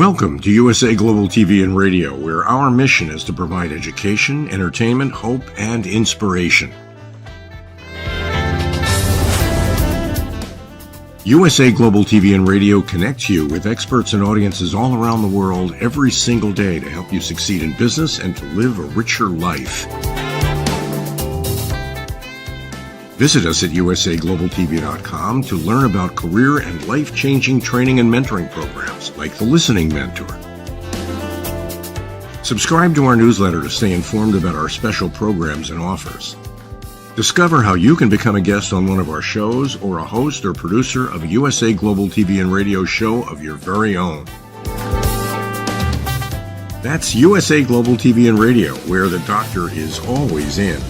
Welcome to USA Global TV and Radio, where our mission is to provide education, entertainment, hope, and inspiration. USA Global TV and Radio connects you with experts and audiences all around the world every single day to help you succeed in business and to live a richer life. Visit us at usaglobaltv.com to learn about career and life-changing training and mentoring programs like the Listening Mentor. Subscribe to our newsletter to stay informed about our special programs and offers. Discover how you can become a guest on one of our shows or a host or producer of a USA Global TV and Radio show of your very own. That's USA Global TV and Radio, where the doctor is always in.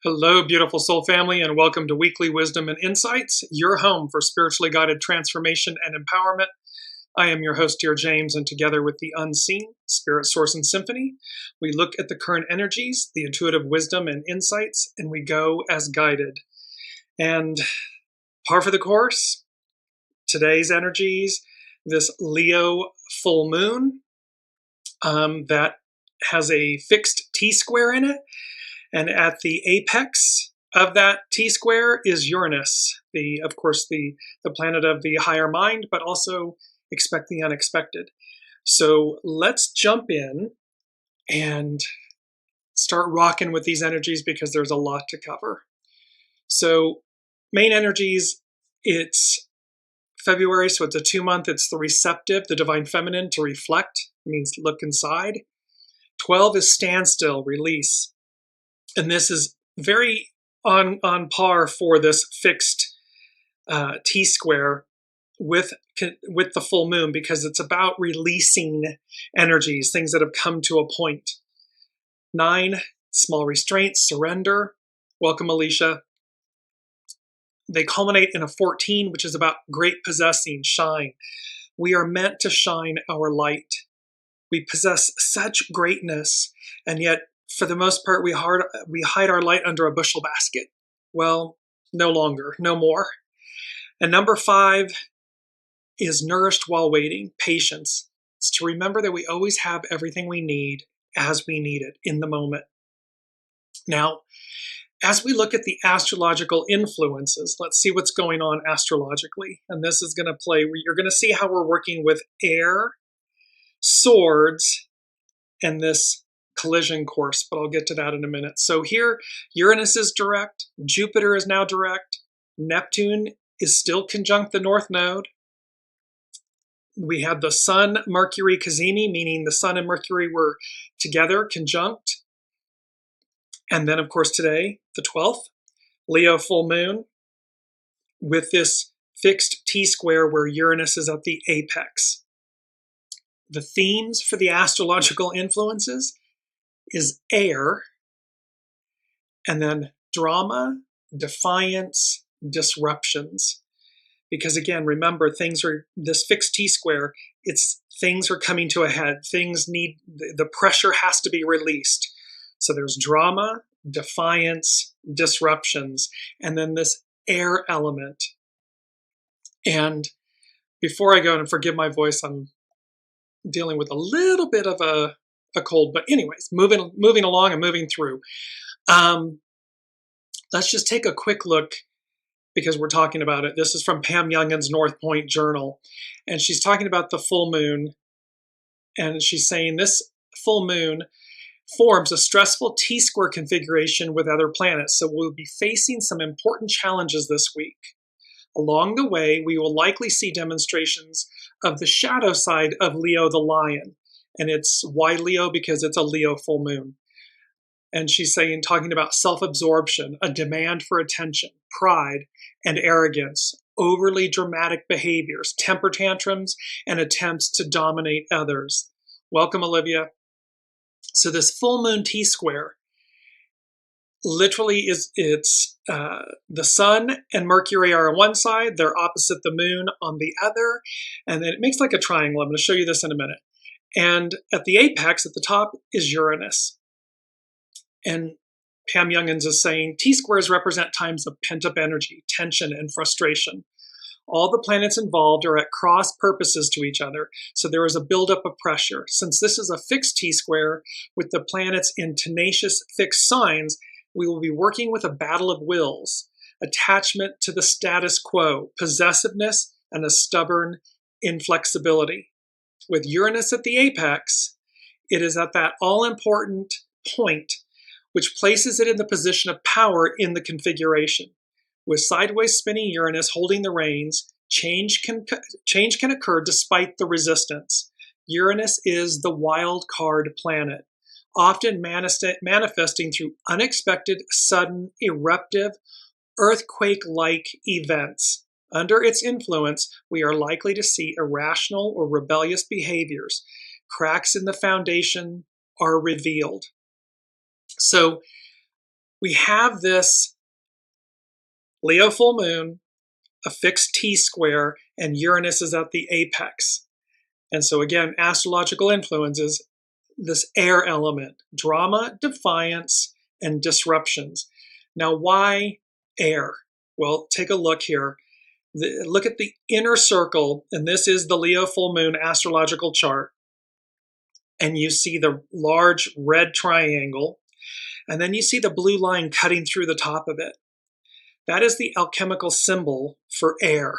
Hello, beautiful soul family, and welcome to Weekly Wisdom and Insights, your home for spiritually guided transformation and empowerment. I am your host, DearJames, and together with the unseen, Spirit, Source, and Symphony, we look at the current energies, the intuitive wisdom and insights, and we go as guided. And par for the course, today's energies, this Leo full moon that has a fixed T-square in it. And at the apex of that T-square is Uranus, of course, the planet of the higher mind, but also expect the unexpected. So let's jump in and start rocking with these energies because there's a lot to cover. So main energies, it's February, so it's a 2-month. It's the receptive, the divine feminine, to reflect. It means look inside. 12 is standstill, release. And this is very on par for this fixed T-square with the full moon, because it's about releasing energies, things that have come to a point. 9, small restraints, surrender. Welcome, Alicia. They culminate in a 14, which is about great possessing, shine. We are meant to shine our light. We possess such greatness, and yet for the most part, we hide our light under a bushel basket. Well, no longer, no more. And number 5 is nourished while waiting, patience. It's to remember that we always have everything we need as we need it in the moment. Now, as we look at the astrological influences, let's see what's going on astrologically. And this is going to play, you're going to see how we're working with air, swords, and this collision course, but I'll get to that in a minute. So here, Uranus is direct, Jupiter is now direct, Neptune is still conjunct the North Node. We have the Sun, Mercury, Cazimi, meaning the Sun and Mercury were together, conjunct. And then, of course, today, the 12th, Leo full moon, with this fixed T-square where Uranus is at the apex. The themes for the astrological influences is air, and then drama, defiance, disruptions. Because again, remember, this fixed T-square, things are coming to a head. The pressure has to be released. So there's drama, defiance, disruptions, and then this air element. And before I go, and forgive my voice, I'm dealing with a little bit of a cold, but anyways, moving along and moving through. Let's just take a quick look because we're talking about it. This is from Pam Youngin's North Point Journal, and she's talking about the full moon, and she's saying this full moon forms a stressful T-square configuration with other planets, so we'll be facing some important challenges this week. Along the way, we will likely see demonstrations of the shadow side of Leo the lion. And it's why Leo? Because it's a Leo full moon. And she's talking about self-absorption, a demand for attention, pride, and arrogance, overly dramatic behaviors, temper tantrums, and attempts to dominate others. Welcome, Olivia. So this full moon T-square literally it's the sun and Mercury are on one side, they're opposite the moon on the other, and then it makes like a triangle. I'm going to show you this in a minute. And at the apex, at the top, is Uranus. And Pam Youngins is saying T-squares represent times of pent-up energy, tension, and frustration. All the planets involved are at cross purposes to each other, so there is a buildup of pressure. Since this is a fixed T-square with the planets in tenacious fixed signs, we will be working with a battle of wills, attachment to the status quo, possessiveness, and a stubborn inflexibility. With Uranus at the apex, it is at that all-important point which places it in the position of power in the configuration. With sideways spinning Uranus holding the reins, change can occur despite the resistance. Uranus is the wild card planet, often manifesting through unexpected, sudden, eruptive, earthquake-like events. Under its influence, we are likely to see irrational or rebellious behaviors. Cracks in the foundation are revealed. So we have this Leo full moon, a fixed T-square, and Uranus is at the apex. And so again, astrological influences, this air element, drama, defiance, and disruptions. Now, why air? Well, take a look here. Look at the inner circle, and this is the Leo full moon astrological chart. And you see the large red triangle, and then you see the blue line cutting through the top of it. That is the alchemical symbol for air.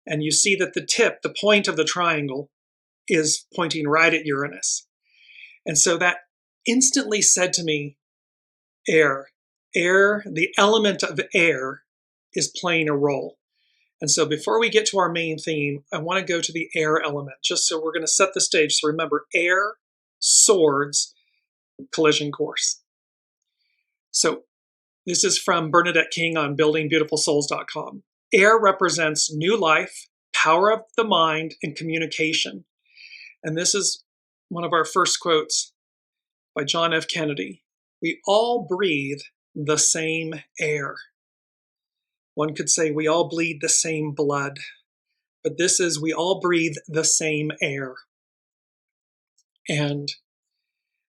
And you see that the tip, the point of the triangle, is pointing right at Uranus. And so that instantly said to me, air. Air, the element of air, is playing a role. And so before we get to our main theme, I want to go to the air element, just so we're going to set the stage. So remember, air, swords, collision course. So this is from Bernadette King on buildingbeautifulsouls.com. Air represents new life, power of the mind, and communication. And this is one of our first quotes by John F. Kennedy. We all breathe the same air. One could say we all bleed the same blood, but this is we all breathe the same air. And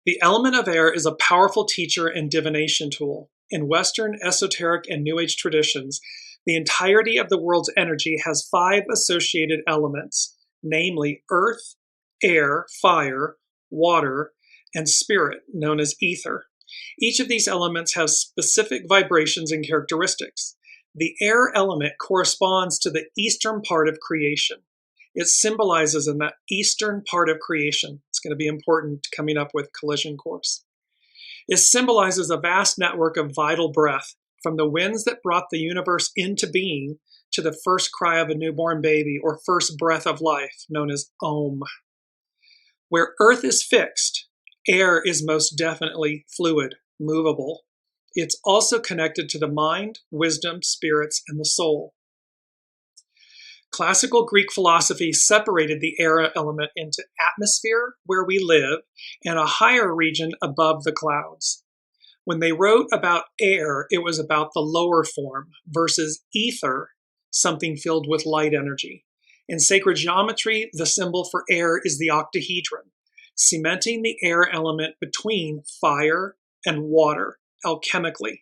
the element of air is a powerful teacher and divination tool. In Western esoteric and New Age traditions, the entirety of the world's energy has 5 associated elements, namely earth, air, fire, water, and spirit, known as ether. Each of these elements has specific vibrations and characteristics. The air element corresponds to the eastern part of creation. It symbolizes in that eastern part of creation. It's going to be important coming up with collision course. It symbolizes a vast network of vital breath, from the winds that brought the universe into being to the first cry of a newborn baby or first breath of life, known as Om. Where earth is fixed, air is most definitely fluid, movable. It's also connected to the mind, wisdom, spirits, and the soul. Classical Greek philosophy separated the air element into atmosphere, where we live, and a higher region above the clouds. When they wrote about air, it was about the lower form versus ether, something filled with light energy. In sacred geometry, the symbol for air is the octahedron, cementing the air element between fire and water alchemically.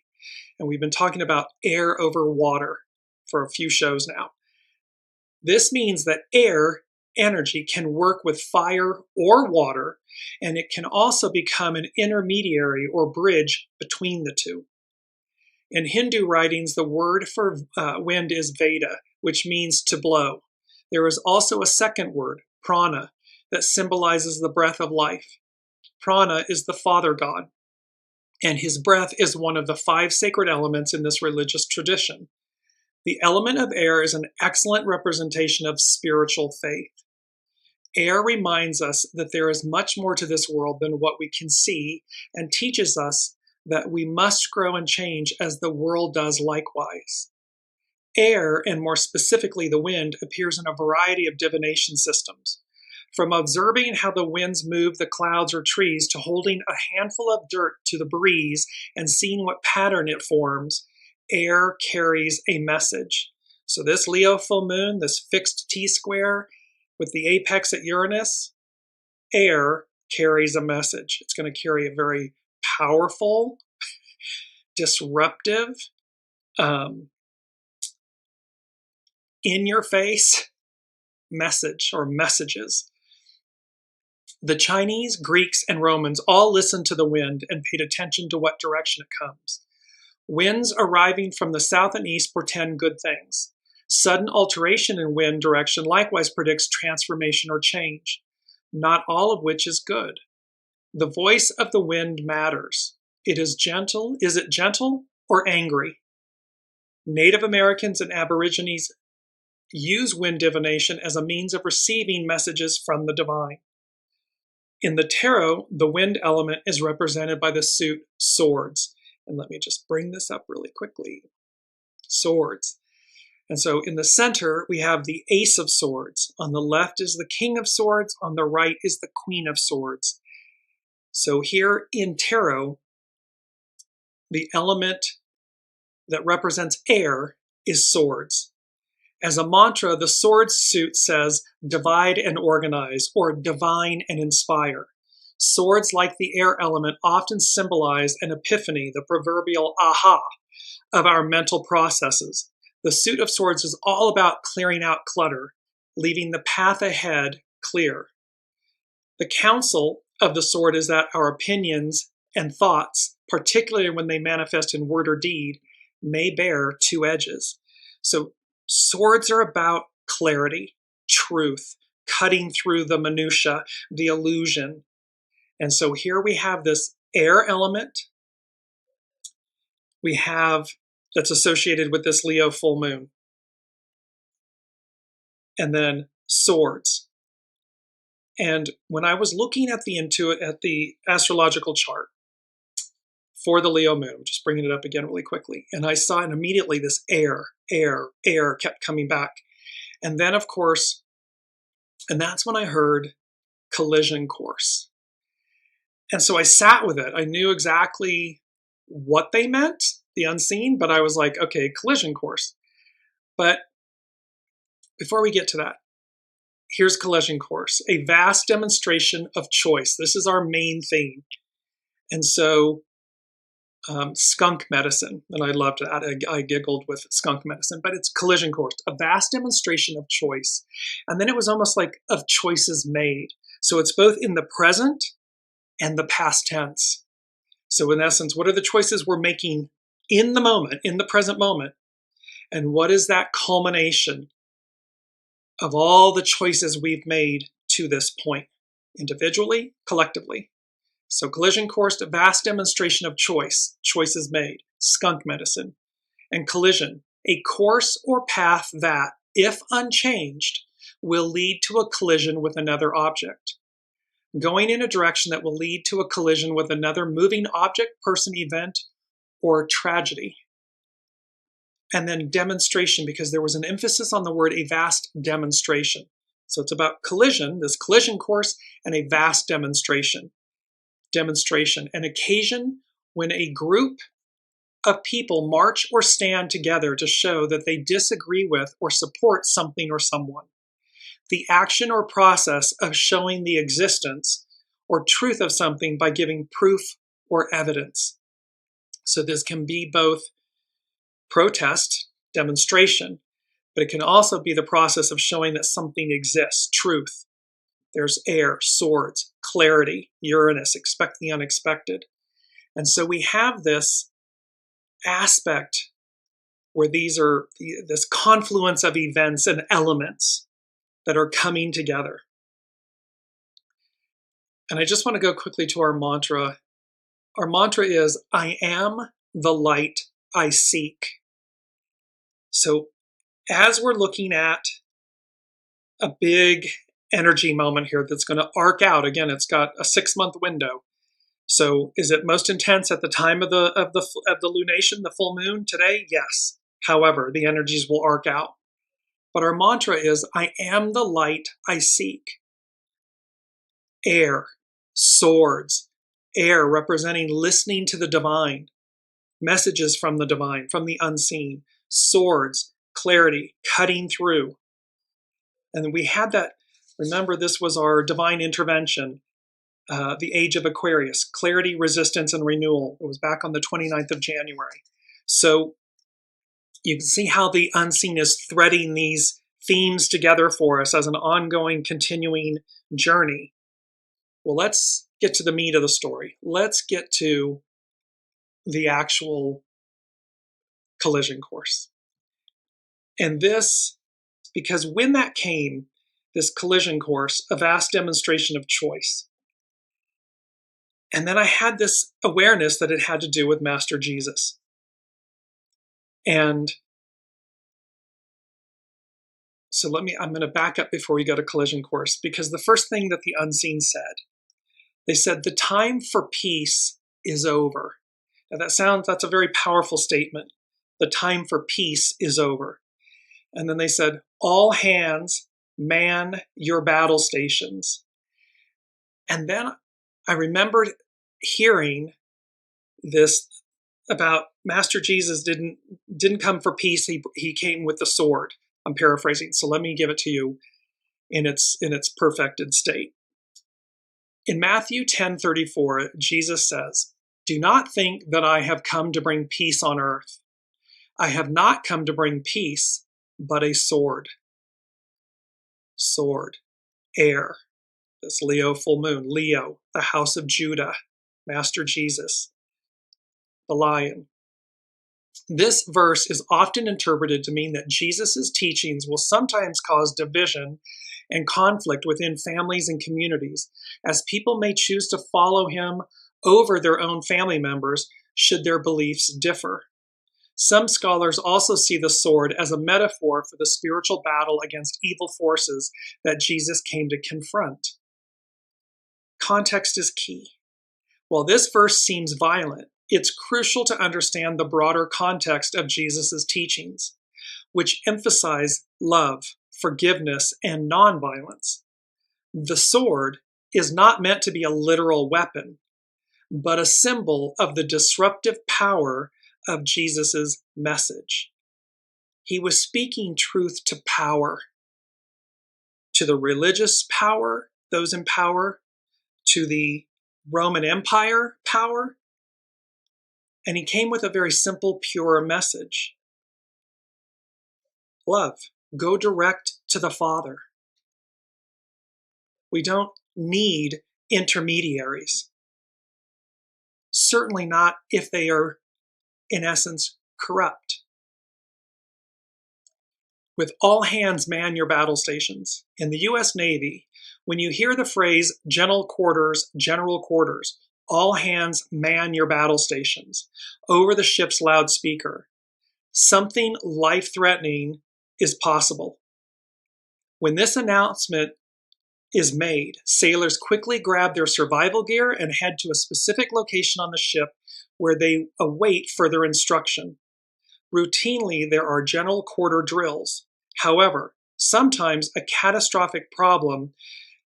And we've been talking about air over water for a few shows now. This means that air energy can work with fire or water, and it can also become an intermediary or bridge between the two. In Hindu writings, the word for wind is Veda, which means to blow. There is also a second word, prana, that symbolizes the breath of life. Prana is the Father God, and his breath is one of the 5 sacred elements in this religious tradition. The element of air is an excellent representation of spiritual faith. Air reminds us that there is much more to this world than what we can see and teaches us that we must grow and change as the world does likewise. Air, and more specifically the wind, appears in a variety of divination systems. From observing how the winds move the clouds or trees to holding a handful of dirt to the breeze and seeing what pattern it forms, air carries a message. So this Leo full moon, this fixed T-square with the apex at Uranus, air carries a message. It's going to carry a very powerful, disruptive, in-your-face message or messages. The Chinese, Greeks, and Romans all listened to the wind and paid attention to what direction it comes. Winds arriving from the south and east portend good things. Sudden alteration in wind direction likewise predicts transformation or change, not all of which is good. The voice of the wind matters. It is gentle. Is it gentle or angry? Native Americans and Aborigines use wind divination as a means of receiving messages from the divine. In the tarot, the wind element is represented by the suit swords. And let me just bring this up really quickly. Swords. And so in the center, we have the Ace of Swords. On the left is the King of Swords. On the right is the Queen of Swords. So here in tarot, the element that represents air is swords. As a mantra, the swords suit says, divide and organize, or divine and inspire. Swords, like the air element, often symbolize an epiphany, the proverbial aha, of our mental processes. The suit of swords is all about clearing out clutter, leaving the path ahead clear. The counsel of the sword is that our opinions and thoughts, particularly when they manifest in word or deed, may bear two edges. So swords are about clarity, truth, cutting through the minutia, the illusion. And so here we have this air element we have that's associated with this Leo full moon. And then swords. And when I was looking at the astrological chart for the Leo moon, I'm just bringing it up again really quickly, and I saw and immediately this air kept coming back. And then, of course, and that's when I heard collision course. And so I sat with it. I knew exactly what they meant, the unseen, but I was like, okay, collision course. But before we get to that, here's collision course, a vast demonstration of choice. This is our main theme. And so skunk medicine, and I loved that. I giggled with skunk medicine, but it's collision course, a vast demonstration of choice. And then it was almost like of choices made. So it's both in the present and the past tense. So in essence, what are the choices we're making in the moment, in the present moment? And what is that culmination of all the choices we've made to this point, individually, collectively? So collision course, a vast demonstration of choices made, skunk medicine. And collision, a course or path that, if unchanged, will lead to a collision with another object. Going in a direction that will lead to a collision with another moving object, person, event, or tragedy. And then demonstration, because there was an emphasis on the word a vast demonstration. So it's about collision, this collision course, and a vast demonstration. An occasion when a group of people march or stand together to show that they disagree with or support something or someone. The action or process of showing the existence or truth of something by giving proof or evidence. So this can be both protest, demonstration, but it can also be the process of showing that something exists, truth. There's air, swords, clarity, Uranus, expect the unexpected. And so we have this aspect where these are this confluence of events and elements that are coming together. And I just want to go quickly to our mantra. Our mantra is, I am the light I seek. So as we're looking at a big energy moment here that's going to arc out, again, it's got a 6-month window. So is it most intense at the time of the lunation, the full moon today? Yes. However, the energies will arc out. But our mantra is, I am the light I seek. Air, swords, air representing listening to the divine, messages from the divine, from the unseen, swords, clarity, cutting through. And we had that, remember, this was our divine intervention, the age of Aquarius, clarity, resistance, and renewal. It was back on the 29th of January. So you can see how the unseen is threading these themes together for us as an ongoing, continuing journey. Well, let's get to the meat of the story. Let's get to the actual collision course. And this, because when that came, this collision course, a vast demonstration of choice. And then I had this awareness that it had to do with Master Jesus. And so I'm going to back up before we go to collision course, because the first thing that the unseen said, they said, the time for peace is over. Now that's a very powerful statement. The time for peace is over. And then they said, all hands man your battle stations. And then I remembered hearing this about Master Jesus didn't come for peace. He came with the sword. I'm paraphrasing, so let me give it to you in its perfected state. In Matthew 10:34, Jesus says, do not think that I have come to bring peace on earth. I have not come to bring peace, but a sword. Sword, air, this Leo full moon, Leo, the house of Judah, Master Jesus, the lion. This verse is often interpreted to mean that Jesus' teachings will sometimes cause division and conflict within families and communities, as people may choose to follow him over their own family members should their beliefs differ. Some scholars also see the sword as a metaphor for the spiritual battle against evil forces that Jesus came to confront. Context is key. While this verse seems violent, it's crucial to understand the broader context of Jesus' teachings, which emphasize love, forgiveness, and nonviolence. The sword is not meant to be a literal weapon, but a symbol of the disruptive power of Jesus' message. He was speaking truth to power, to the religious power, those in power, to the Roman Empire power, and he came with a very simple, pure message. Love. Go direct to the Father. We don't need intermediaries. Certainly not if they are, in essence, corrupt. With all hands man your battle stations. In the U.S. Navy, when you hear the phrase general quarters, all hands man your battle stations over the ship's loudspeaker, something life-threatening is possible. When this announcement is made, sailors quickly grab their survival gear and head to a specific location on the ship where they await further instruction. Routinely, there are general quarter drills. However, sometimes a catastrophic problem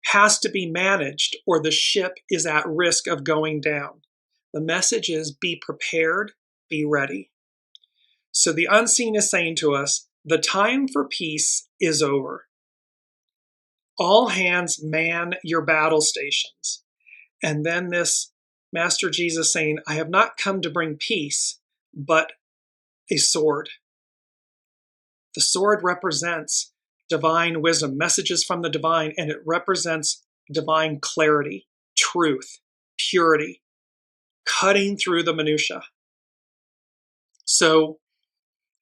has to be managed or the ship is at risk of going down. The message is be prepared, be ready. So the unseen is saying to us, the time for peace is over. All hands man your battle stations. And then this Master Jesus saying, I have not come to bring peace, but a sword. The sword represents divine wisdom, messages from the divine, and it represents divine clarity, truth, purity, cutting through the minutia. So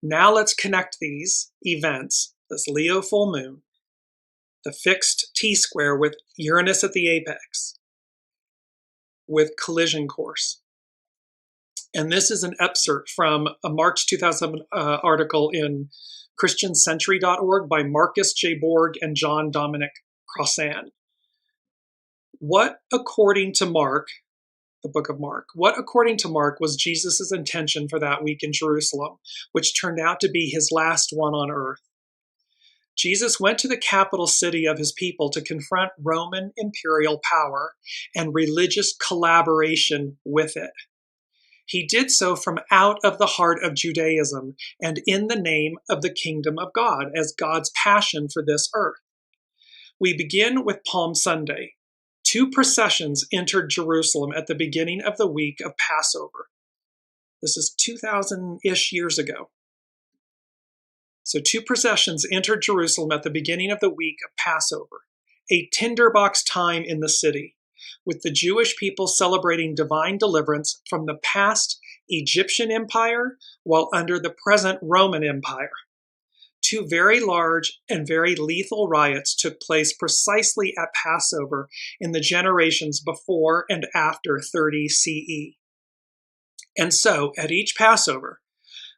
now let's connect these events, this Leo full moon, the fixed T-square with Uranus at the apex, with collision course. And this is an excerpt from a March 2000 article in ChristianCentury.org by Marcus J. Borg and John Dominic Crossan. What, according to Mark, the book of Mark, what, according to Mark, was Jesus' intention for that week in Jerusalem, which turned out to be his last one on earth? Jesus went to the capital city of his people to confront Roman imperial power and religious collaboration with it. He did so from out of the heart of Judaism and in the name of the kingdom of God as God's passion for this earth. We begin with Palm Sunday. 2 processions entered Jerusalem at the beginning of the week of Passover. This is 2,000-ish years ago. So 2 processions entered Jerusalem at the beginning of the week of Passover, a tinderbox time in the city, with the Jewish people celebrating divine deliverance from the past Egyptian empire while under the present Roman Empire. 2 very large and very lethal riots took place precisely at Passover in the generations before and after 30 CE. And so, at each Passover,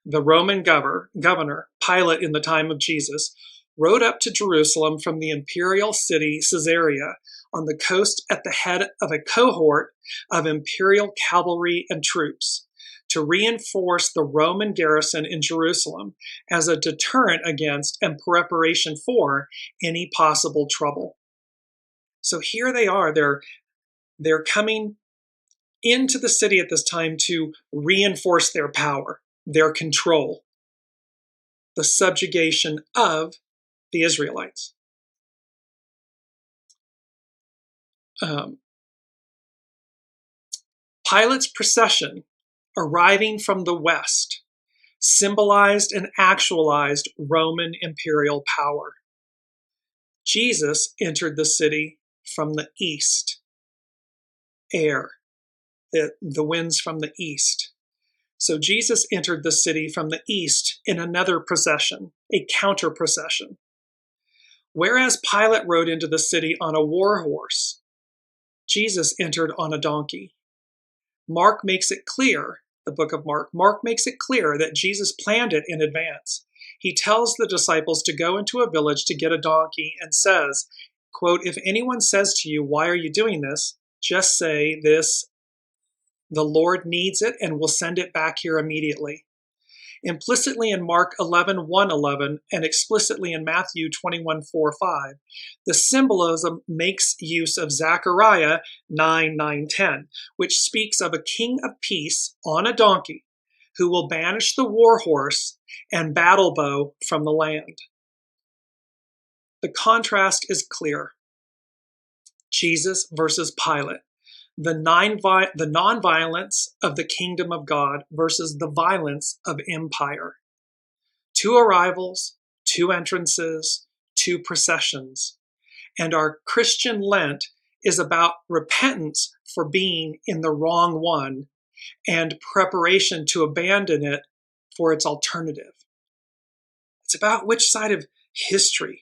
the Roman governor, Pilate in the time of Jesus, rode up to Jerusalem from the imperial city Caesarea on the coast at the head of a cohort of imperial cavalry and troops to reinforce the Roman garrison in Jerusalem as a deterrent against and preparation for any possible trouble. So here they are. They're coming into the city at this time to reinforce their power, their control, the subjugation of the Israelites. Pilate's procession, arriving from the west, symbolized and actualized Roman imperial power. Jesus entered the city from the east, air, the winds from the east. So Jesus entered the city from the east in another procession, a counter procession. Whereas Pilate rode into the city on a war horse, Jesus entered on a donkey. Mark makes it clear, the book of Mark makes it clear that Jesus planned it in advance. He tells the disciples to go into a village to get a donkey and says, quote, "If anyone says to you, 'Why are you doing this?' just say this, 'The Lord needs it and will send it back here immediately.'" Implicitly in Mark 11:1-11 and explicitly in Matthew 21:4-5, the symbolism makes use of Zechariah 9:9-10, which speaks of a king of peace on a donkey who will banish the war horse and battle bow from the land. The contrast is clear. Jesus versus Pilate. The nonviolence of the kingdom of God versus the violence of empire. 2 arrivals, 2 entrances, 2 processions. And our Christian Lent is about repentance for being in the wrong one and preparation to abandon it for its alternative. It's about which side of history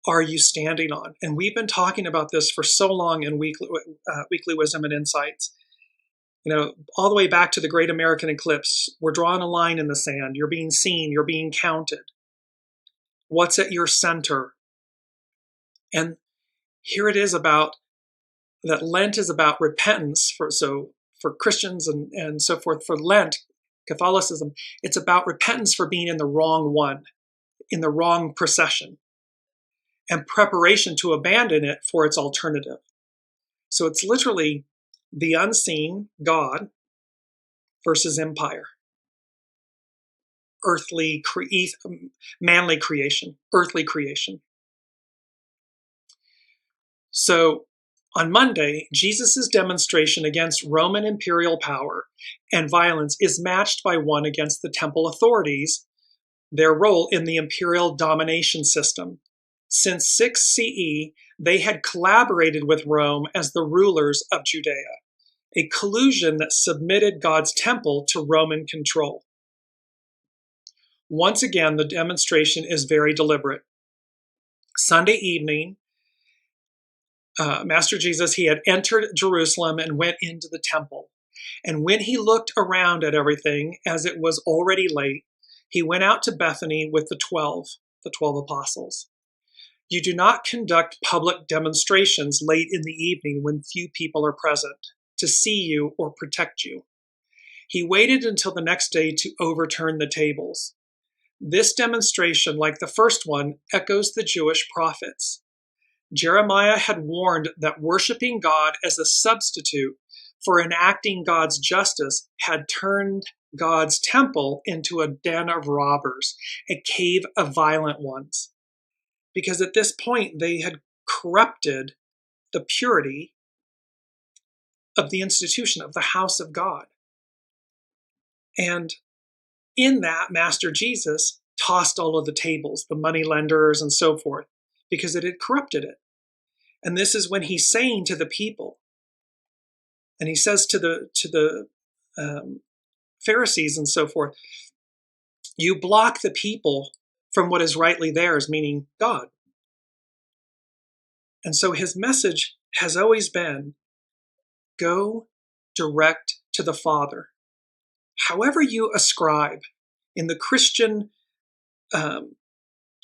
are you standing on? And we've been talking about this for so long in Weekly Wisdom and Insights. You know, all the way back to the Great American Eclipse, we're drawing a line in the sand. You're being seen. You're being counted. What's at your center? And here it is about that Lent is about repentance for Christians and so forth. For Lent, Catholicism, it's about repentance for being in the wrong one, in the wrong procession, and preparation to abandon it for its alternative. So it's literally the unseen God versus empire. Manly creation, earthly creation. So on Monday, Jesus' demonstration against Roman imperial power and violence is matched by one against the temple authorities, their role in the imperial domination system. Since 6 CE, they had collaborated with Rome as the rulers of Judea, a collusion that submitted God's temple to Roman control. Once again, the demonstration is very deliberate. Sunday evening, Master Jesus, he had entered Jerusalem and went into the temple. And when he looked around at everything, as it was already late, he went out to Bethany with the 12 apostles. You do not conduct public demonstrations late in the evening when few people are present to see you or protect you. He waited until the next day to overturn the tables. This demonstration, like the first one, echoes the Jewish prophets. Jeremiah had warned that worshiping God as a substitute for enacting God's justice had turned God's temple into a den of robbers, a cave of violent ones. Because at this point, they had corrupted the purity of the institution of the house of God. And in that, Master Jesus tossed all of the tables, the money lenders and so forth, because it had corrupted it. And this is when he's saying to the people, and he says to the Pharisees and so forth, you block the people from what is rightly theirs, meaning God. And so his message has always been, go direct to the Father. However you ascribe in the Christian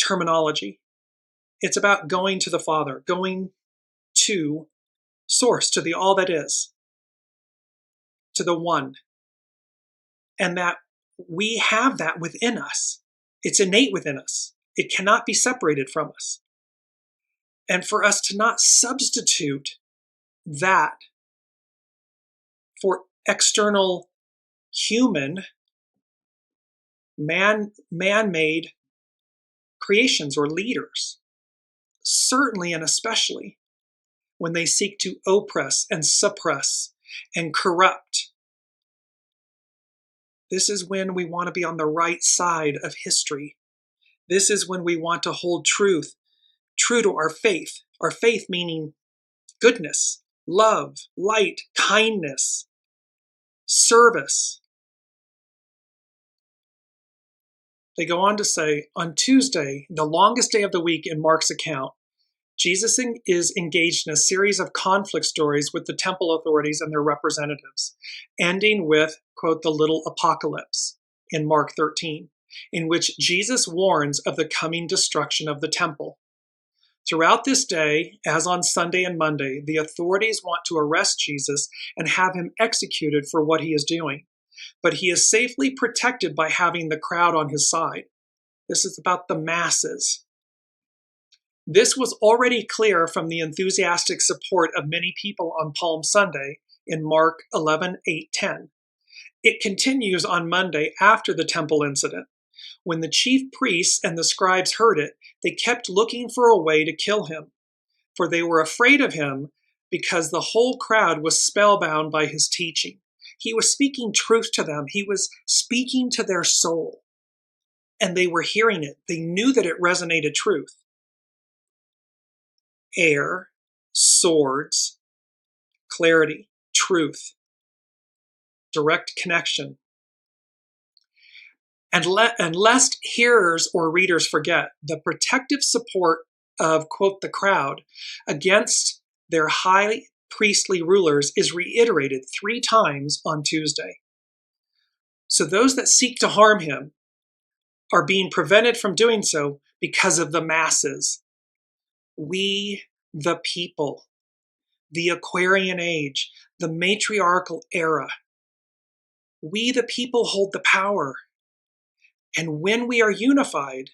terminology, it's about going to the Father, going to source, to the all that is, to the one. And that we have that within us. It's innate within us. It cannot be separated from us. And for us to not substitute that for external human, man-made creations or leaders, certainly and especially when they seek to oppress and suppress and corrupt. This is when we want to be on the right side of history. This is when we want to hold true to our faith meaning goodness, love, light, kindness, service. They go on to say, on Tuesday, the longest day of the week in Mark's account, Jesus is engaged in a series of conflict stories with the temple authorities and their representatives, ending with, quote, the little apocalypse in Mark 13, in which Jesus warns of the coming destruction of the temple. Throughout this day, as on Sunday and Monday, the authorities want to arrest Jesus and have him executed for what he is doing. But he is safely protected by having the crowd on his side. This is about the masses. This was already clear from the enthusiastic support of many people on Palm Sunday in Mark 11, 8, 10. It continues on Monday after the temple incident. When the chief priests and the scribes heard it, they kept looking for a way to kill him, for they were afraid of him because the whole crowd was spellbound by his teaching. He was speaking truth to them. He was speaking to their soul, and they were hearing it. They knew that it resonated truth. Air, swords, clarity, truth, direct connection. And lest hearers or readers forget, the protective support of, quote, the crowd against their high priestly rulers is reiterated 3 times on Tuesday. So those that seek to harm him are being prevented from doing so because of the masses. We, the people, the Aquarian age, the matriarchal era, we, the people, hold the power. And when we are unified,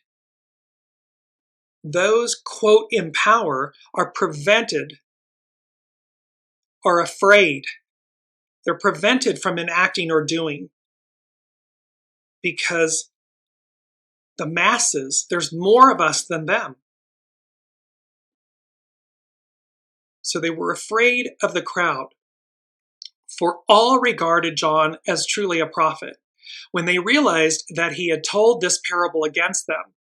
those, quote, in power are prevented, are afraid. They're prevented from enacting or doing because the masses, there's more of us than them. So they were afraid of the crowd, for all regarded John as truly a prophet. When they realized that he had told this parable against them,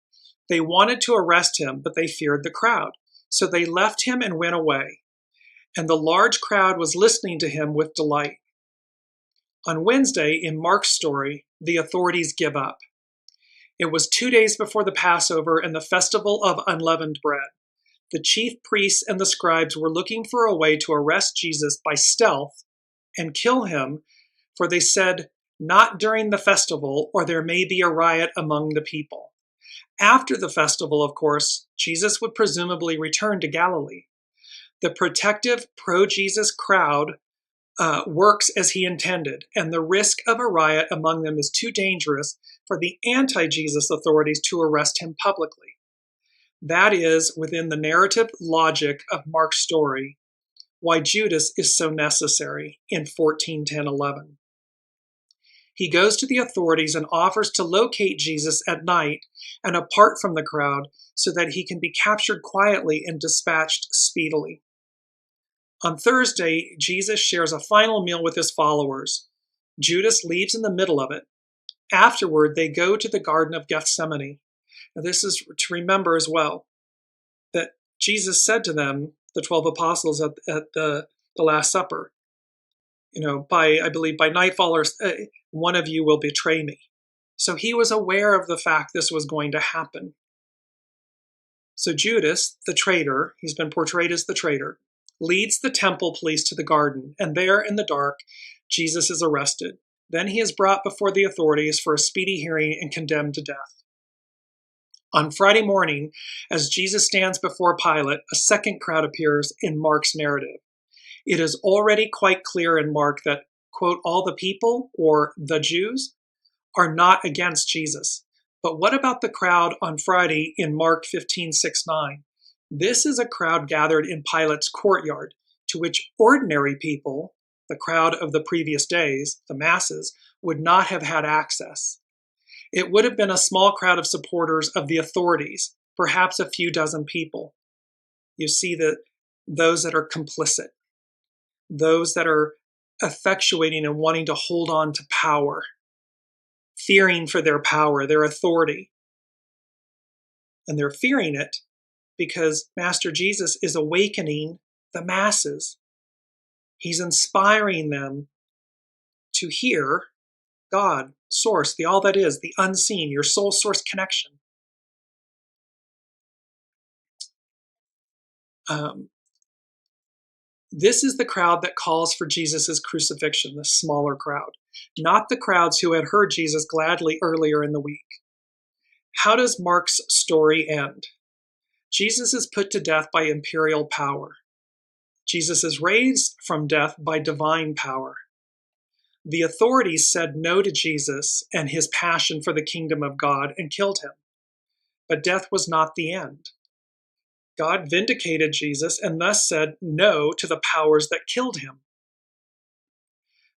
they wanted to arrest him, but they feared the crowd. So they left him and went away. And the large crowd was listening to him with delight. On Wednesday, in Mark's story, the authorities give up. It was 2 days before the Passover and the festival of unleavened bread. The chief priests and the scribes were looking for a way to arrest Jesus by stealth and kill him For they said, "Not during the festival, or there may be a riot among the people." After the festival, of course, Jesus would presumably return to Galilee. The protective pro-Jesus crowd works as he intended, and the risk of a riot among them is too dangerous for the anti-Jesus authorities to arrest him publicly. That is, within the narrative logic of Mark's story, why Judas is so necessary in 14:10:11. He goes to the authorities and offers to locate Jesus at night and apart from the crowd so that he can be captured quietly and dispatched speedily. On Thursday, Jesus shares a final meal with his followers. Judas leaves in the middle of it. Afterward, they go to the Garden of Gethsemane. Now, this is to remember as well that Jesus said to them, the 12 apostles at the Last Supper, I believe by nightfall, one of you will betray me. So he was aware of the fact this was going to happen. So Judas, the traitor, he's been portrayed as the traitor, leads the temple police to the garden, and there in the dark, Jesus is arrested. Then he is brought before the authorities for a speedy hearing and condemned to death. On Friday morning, as Jesus stands before Pilate, a second crowd appears in Mark's narrative. It is already quite clear in Mark that, quote, all the people, or the Jews, are not against Jesus. But what about the crowd on Friday in Mark 15:6-9? This is a crowd gathered in Pilate's courtyard, to which ordinary people, the crowd of the previous days, the masses, would not have had access. It would have been a small crowd of supporters of the authorities, perhaps a few dozen people. You see that those that are complicit, those that are effectuating and wanting to hold on to power, fearing for their power, their authority. And they're fearing it because Master Jesus is awakening the masses. He's inspiring them to hear God, source, the all that is, the unseen, your soul source connection. This is the crowd that calls for Jesus' crucifixion, the smaller crowd, not the crowds who had heard Jesus gladly earlier in the week. How does Mark's story end? Jesus is put to death by imperial power. Jesus is raised from death by divine power. The authorities said no to Jesus and his passion for the kingdom of God and killed him. But death was not the end. God vindicated Jesus and thus said no to the powers that killed him.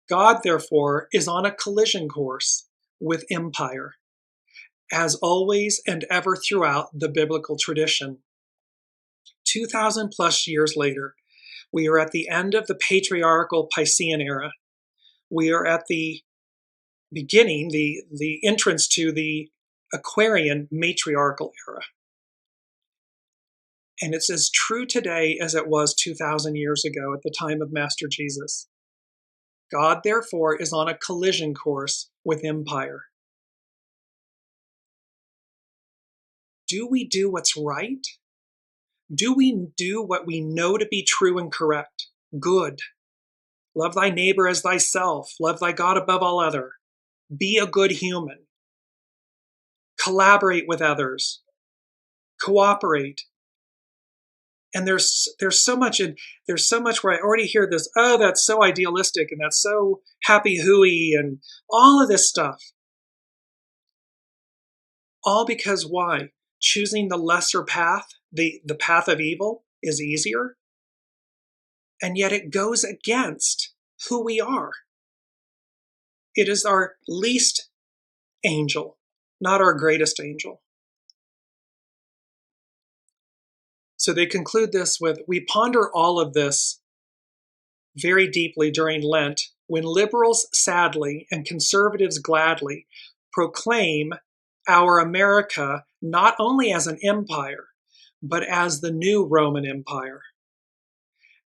God, therefore, is on a collision course with empire, as always and ever throughout the biblical tradition. 2,000 plus years later, we are at the end of the patriarchal Piscean era. We are at the beginning, the entrance to the Aquarian matriarchal era. And it's as true today as it was 2,000 years ago at the time of Master Jesus. God, therefore, is on a collision course with empire. Do we do what's right? Do we do what we know to be true and correct, good? Love thy neighbor as thyself. Love thy God above all other. Be a good human. Collaborate with others. Cooperate. And there's so much where I already hear this, oh, that's so idealistic and that's so happy hooey and all of this stuff. All because why? Choosing the lesser path, the path of evil, is easier. And yet it goes against who we are. It is our least angel, not our greatest angel. So they conclude this with, we ponder all of this very deeply during Lent, when liberals sadly and conservatives gladly proclaim our America not only as an empire, but as the new Roman Empire.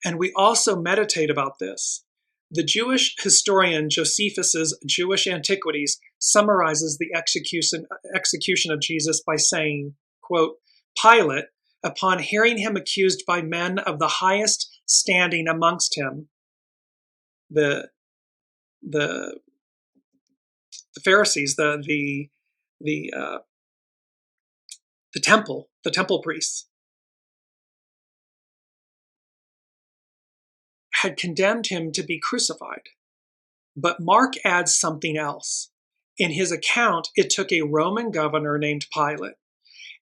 And we also meditate about this. The Jewish historian Josephus's Jewish Antiquities summarizes the execution of Jesus by saying, quote, Pilate, upon hearing him accused by men of the highest standing amongst him, the the Pharisees, the temple priests, had condemned him to be crucified. But Mark adds something else. In his account, it took a Roman governor named Pilate,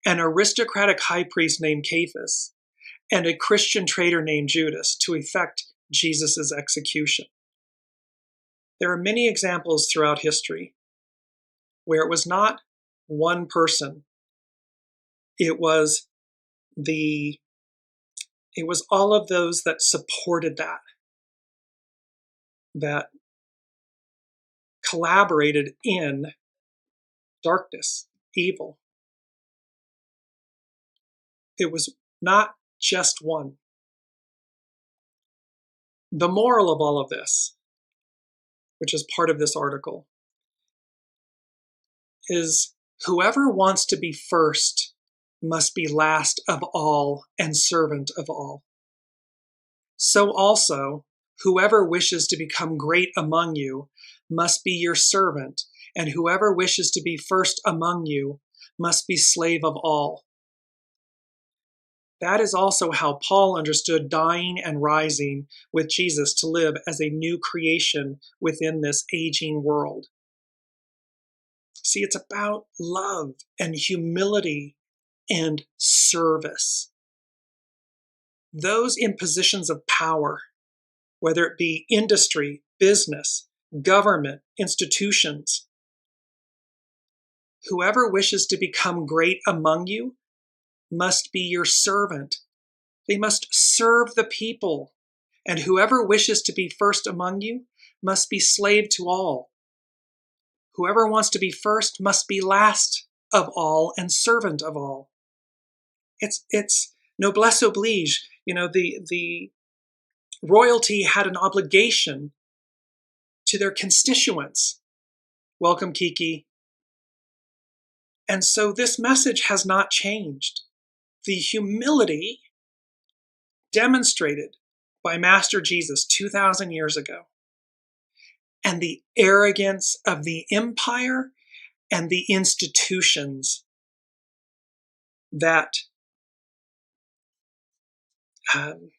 an aristocratic high priest named Caiaphas, and a Christian traitor named Judas to effect Jesus' execution. There are many examples throughout history where it was not one person. It was all of those that supported that collaborated in darkness, evil. It was not just one. The moral of all of this, which is part of this article, is whoever wants to be first must be last of all and servant of all. So also, whoever wishes to become great among you must be your servant, and whoever wishes to be first among you must be slave of all. That is also how Paul understood dying and rising with Jesus to live as a new creation within this aging world. See, it's about love and humility and service. Those in positions of power, whether it be industry, business, government, institutions, whoever wishes to become great among you must be your servant. They must serve the people. And whoever wishes to be first among you must be slave to all. Whoever wants to be first must be last of all and servant of all. It's noblesse oblige. The royalty had an obligation to their constituents. Welcome, Kiki. And so this message has not changed. The humility demonstrated by Master Jesus 2,000 years ago, and the arrogance of the empire and the institutions that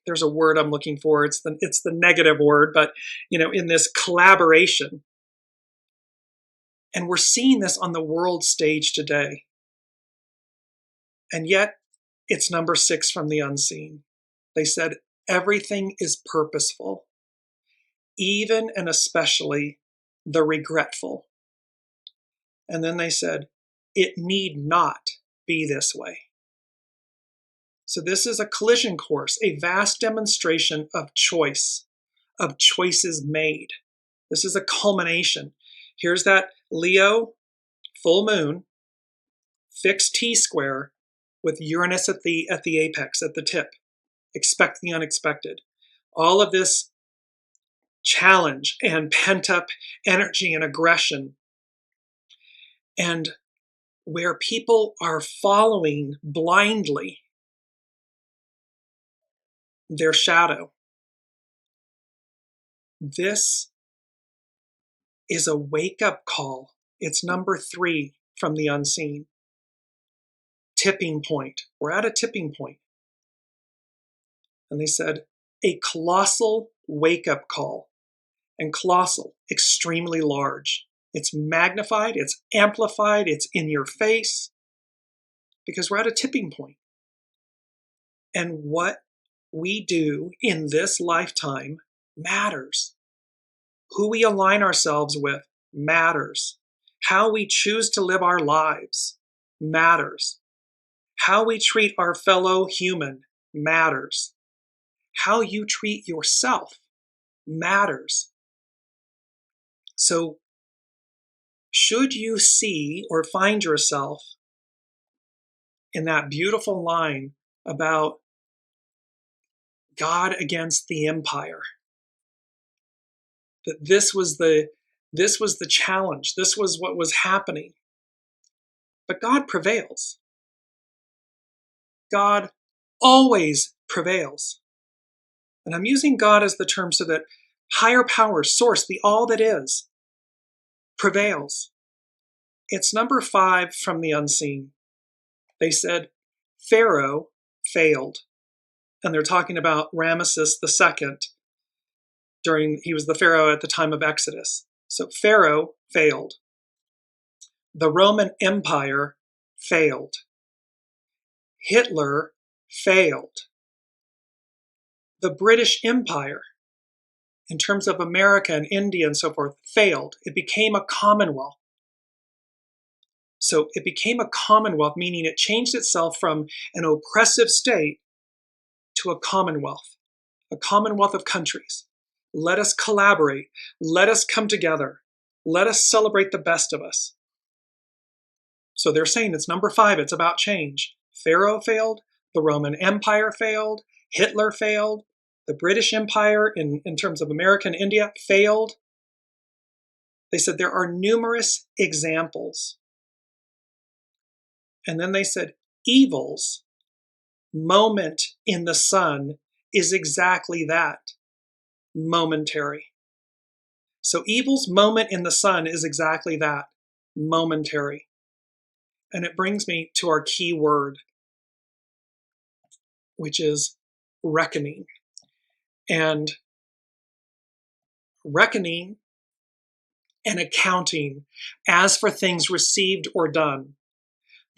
there's a word I'm looking for. It's the negative word, but in this collaboration. And we're seeing this on the world stage today. And yet it's number 6 from the unseen. They said everything is purposeful, even and especially the regretful. And then they said, it need not be this way. So this is a collision course, a vast demonstration of choice, of choices made. This is a culmination. Here's that Leo full moon, fixed T-square with Uranus at the apex, at the tip. Expect the unexpected. All of this challenge and pent-up energy and aggression, and where people are following blindly their shadow. This is a wake-up call. It's number 3 from the unseen. Tipping point. We're at a tipping point. And they said, a colossal wake-up call. And colossal, extremely large. It's magnified, it's amplified, it's in your face, because we're at a tipping point. And what we do in this lifetime matters. Who we align ourselves with matters. How we choose to live our lives matters. How we treat our fellow human matters. How you treat yourself matters. So, should you see or find yourself in that beautiful line about God against the empire, that this was the challenge, this was what was happening. But God prevails. God always prevails. And I'm using God as the term so that higher power, source, the all that is, prevails. It's number 5 from the unseen. They said Pharaoh failed. And they're talking about Ramesses II. He was the Pharaoh at the time of Exodus. So Pharaoh failed. The Roman Empire failed. Hitler failed. The British Empire, in terms of America and India and so forth, failed. It became a commonwealth. So it became a commonwealth, meaning it changed itself from an oppressive state to a commonwealth of countries. Let us collaborate. Let us come together. Let us celebrate the best of us. So they're saying it's number 5. It's about change. Pharaoh failed. The Roman Empire failed. Hitler failed. The British Empire, in terms of America and India, failed. They said there are numerous examples. And then they said evil's moment in the sun is exactly that, momentary. So evil's moment in the sun is exactly that, momentary. And it brings me to our key word, which is reckoning. And reckoning and accounting as for things received or done.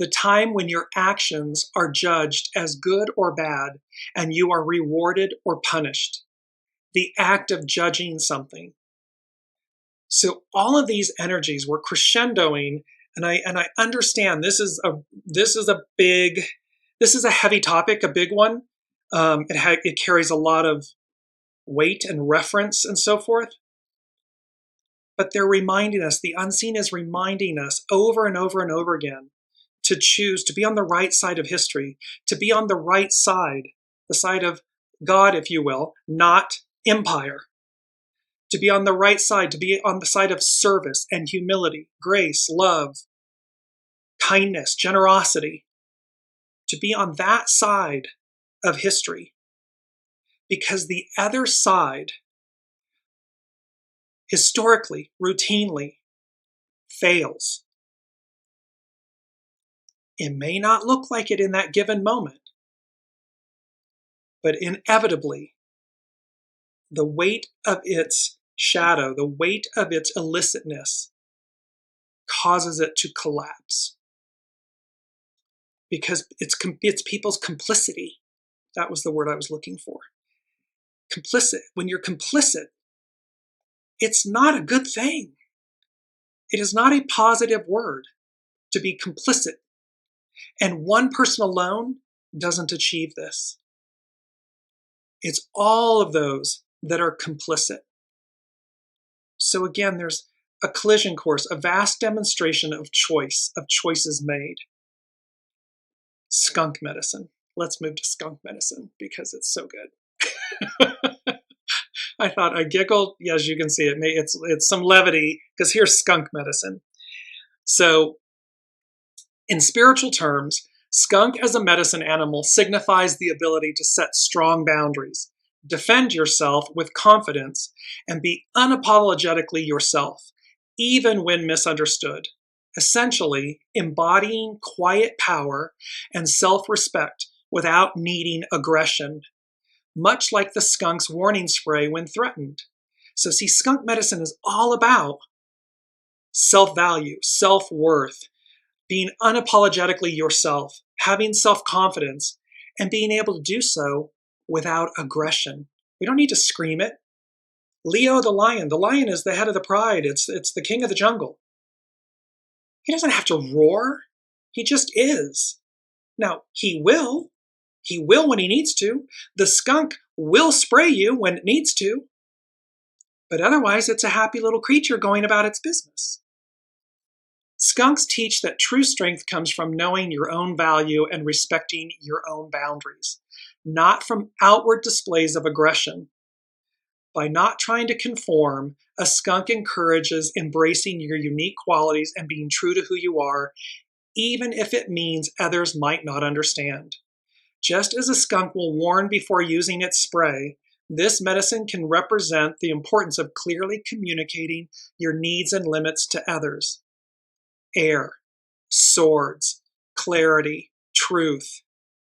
The time when your actions are judged as good or bad and you are rewarded or punished. The act of judging something. So all of these energies were crescendoing, and I understand this is a heavy topic, a big one. It carries a lot of weight and reference and so forth. But they're reminding us, the unseen is reminding us over and over and over again to choose to be on the right side of history, to be on the right side, the side of God, if you will, not empire. To be on the right side, to be on the side of service and humility, grace, love, kindness, generosity. To be on that side of history. Because the other side, historically, routinely, fails. It may not look like it in that given moment, but inevitably, the weight of its shadow, the weight of its illicitness causes it to collapse. Because it's people's complicity. That was the word I was looking for. Complicit. When you're complicit, it's not a good thing. It is not a positive word to be complicit. And one person alone doesn't achieve this. It's all of those that are complicit. So again, there's a collision course, a vast demonstration of choice, of choices made. Skunk medicine. Let's move to skunk medicine because it's so good. I thought I giggled. As you can see, it's some levity because here's skunk medicine. So in spiritual terms, skunk as a medicine animal signifies the ability to set strong boundaries, defend yourself with confidence, and be unapologetically yourself, even when misunderstood. Essentially, embodying quiet power and self-respect without needing aggression, much like the skunk's warning spray when threatened. So see, skunk medicine is all about self-value, self-worth, being unapologetically yourself, having self-confidence, and being able to do so without aggression. We don't need to scream it. Leo the lion is the head of the pride. It's the king of the jungle. He doesn't have to roar. He just is. Now, he will when he needs to. The skunk will spray you when it needs to. But otherwise, it's a happy little creature going about its business. Skunks teach that true strength comes from knowing your own value and respecting your own boundaries, not from outward displays of aggression. By not trying to conform, a skunk encourages embracing your unique qualities and being true to who you are, even if it means others might not understand. Just as a skunk will warn before using its spray, This medicine can represent the importance of clearly communicating your needs and limits to others. Air, swords, clarity, truth,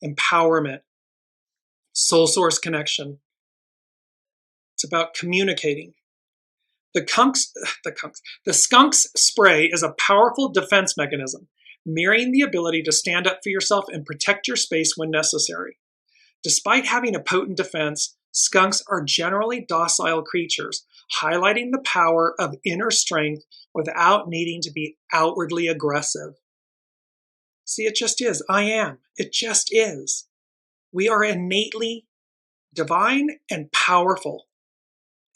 empowerment, soul source connection. It's about communicating. The skunk's spray is a powerful defense mechanism, mirroring the ability to stand up for yourself and protect your space when necessary. Despite having a potent defense, skunks are generally docile creatures, highlighting the power of inner strength without needing to be outwardly aggressive. See, it just is. I am. It just is. We are innately divine and powerful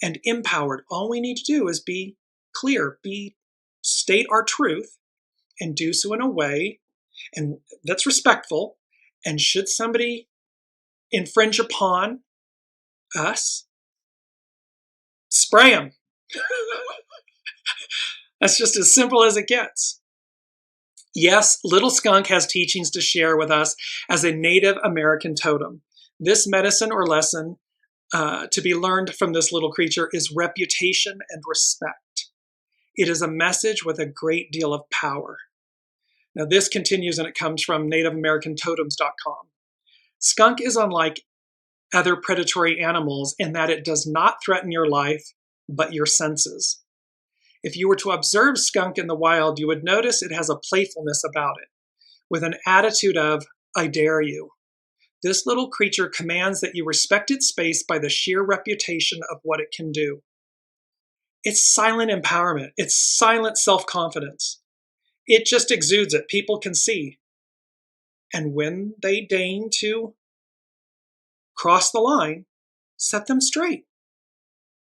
and empowered. All we need to do is be clear, state our truth, and do so in a way and that's respectful. And should somebody infringe upon us, spray them. That's just as simple as it gets. Yes, Little Skunk has teachings to share with us as a Native American totem. This medicine or lesson to be learned from this little creature is reputation and respect. It is a message with a great deal of power. Now this continues and it comes from nativeamericantotems.com. Skunk is unlike other predatory animals in that it does not threaten your life, but your senses. If you were to observe skunk in the wild, you would notice it has a playfulness about it, with an attitude of, I dare you. This little creature commands that you respect its space by the sheer reputation of what it can do. It's silent empowerment. It's silent self-confidence. It just exudes it. People can see. And when they deign to cross the line, set them straight.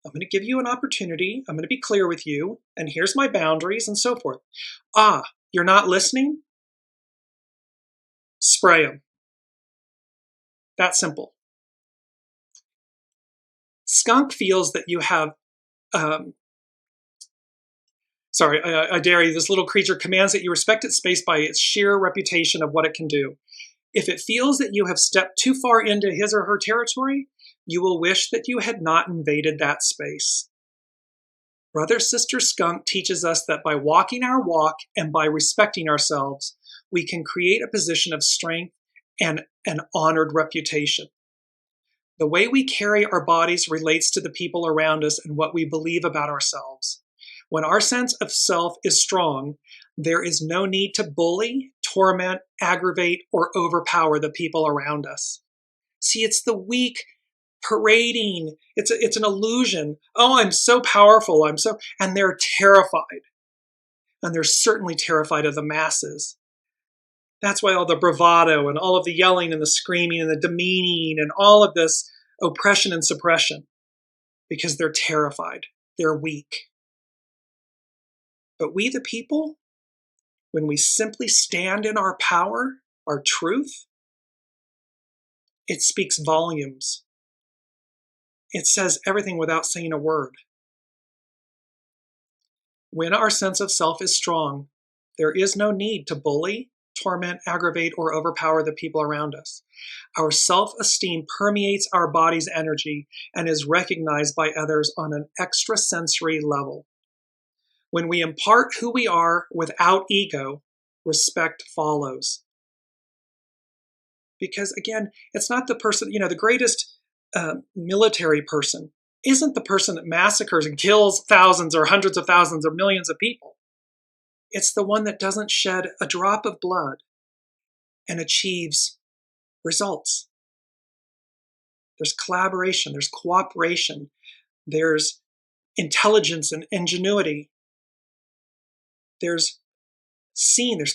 I'm going to give you an opportunity. I'm going to be clear with you. And here's my boundaries and so forth. Ah, you're not listening? Spray them. That simple. Skunk feels that you have, I dare you, this little creature commands that you respect its space by its sheer reputation of what it can do. If it feels that you have stepped too far into his or her territory, you will wish that you had not invaded that space. Brother Sister Skunk teaches us that by walking our walk and by respecting ourselves, we can create a position of strength and an honored reputation. The way we carry our bodies relates to the people around us and what we believe about ourselves. When our sense of self is strong, there is no need to bully, torment, aggravate, or overpower the people around us. See, it's the weak parading. It's an illusion. Oh, I'm so powerful. And they're terrified. And they're certainly terrified of the masses. That's why all the bravado and all of the yelling and the screaming and the demeaning and all of this oppression and suppression, because they're terrified. They're weak. But we, the people, when we simply stand in our power, our truth, it speaks volumes. It says everything without saying a word. When our sense of self is strong, there is no need to bully, torment, aggravate, or overpower the people around us. Our self-esteem permeates our body's energy and is recognized by others on an extrasensory level. When we impart who we are without ego, respect follows. Because again, it's not the person, the greatest military person isn't the person that massacres and kills thousands or hundreds of thousands or millions of people. It's the one that doesn't shed a drop of blood and achieves results. There's collaboration, there's cooperation, there's intelligence and ingenuity. There's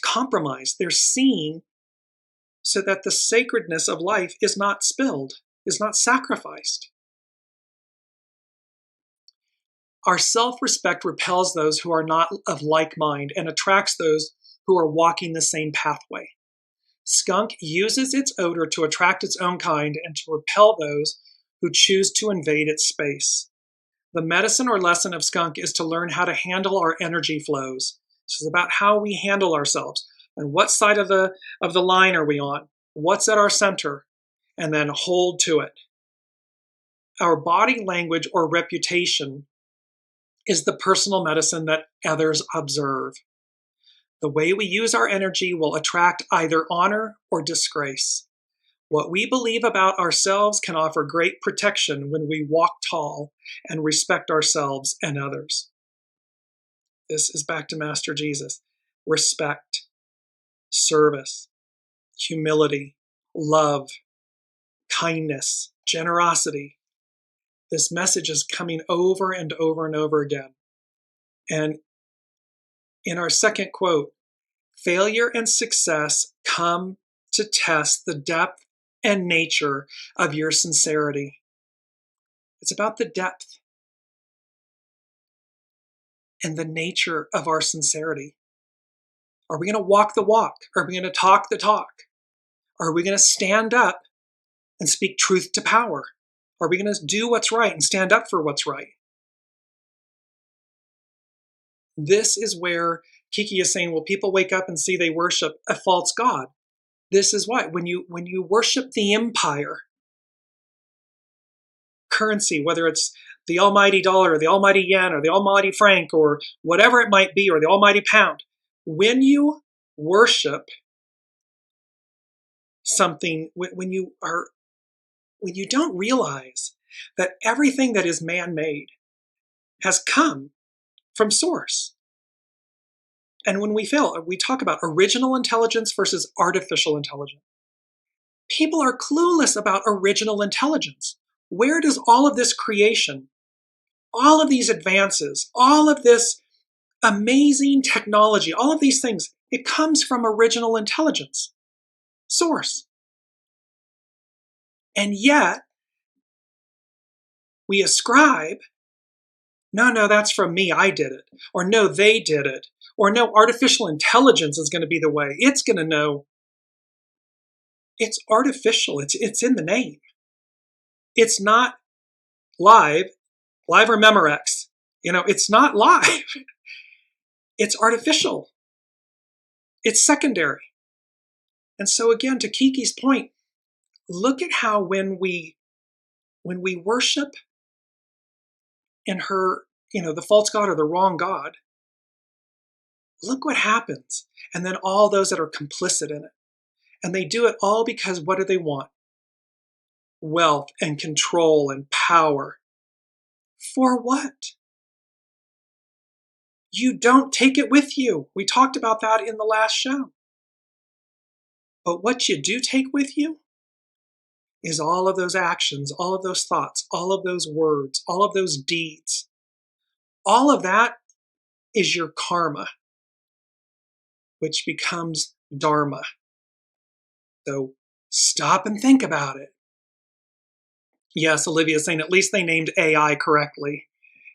compromise, there's seeing so that the sacredness of life is not spilled, is not sacrificed. Our self-respect repels those who are not of like mind and attracts those who are walking the same pathway. Skunk uses its odor to attract its own kind and to repel those who choose to invade its space. The medicine or lesson of skunk is to learn how to handle our energy flows. This is about how we handle ourselves and what side of the line are we on, what's at our center, and then hold to it. our body language or reputation is the personal medicine that others observe. The way we use our energy will attract either honor or disgrace. What we believe about ourselves can offer great protection when we walk tall and respect ourselves and others. This is back to Master Jesus. Respect, service, humility, love, kindness, generosity. This message is coming over and over and over again. And in our second quote, failure and success come to test the depth and nature of your sincerity. It's about the depth and the nature of our sincerity. Are we going to walk the walk? Are we going to talk the talk? Are we going to stand up and speak truth to power? Are we going to do what's right and stand up for what's right? This is where Kiki is saying, well, people wake up and see they worship a false god. This is why. When you worship the empire, currency, whether it's the almighty dollar or the almighty yen or the almighty franc or whatever it might be, or the almighty pound, when you worship something, when you don't realize that everything that is man-made has come from source. And when we fail, we talk about original intelligence versus artificial intelligence. People are clueless about original intelligence. Where does all of this creation, all of these advances, all of this amazing technology, all of these things, it comes from original intelligence, source. And yet, we ascribe, no, that's from me, I did it. Or no, they did it. Or no, artificial intelligence is going to be the way. It's going to know. It's artificial. It's in the name. It's not live or Memorex. It's not live. It's artificial. It's secondary. And so again, to Kiki's point, look at how when we worship in her, the false god or the wrong god, look what happens. And then all those that are complicit in it. And they do it all because what do they want? Wealth and control and power. For what? You don't take it with you. We talked about that in the last show. But what you do take with you is all of those actions, all of those thoughts, all of those words, all of those deeds. All of that is your karma, which becomes dharma. So stop and think about it. Yes, Olivia's saying at least they named AI correctly,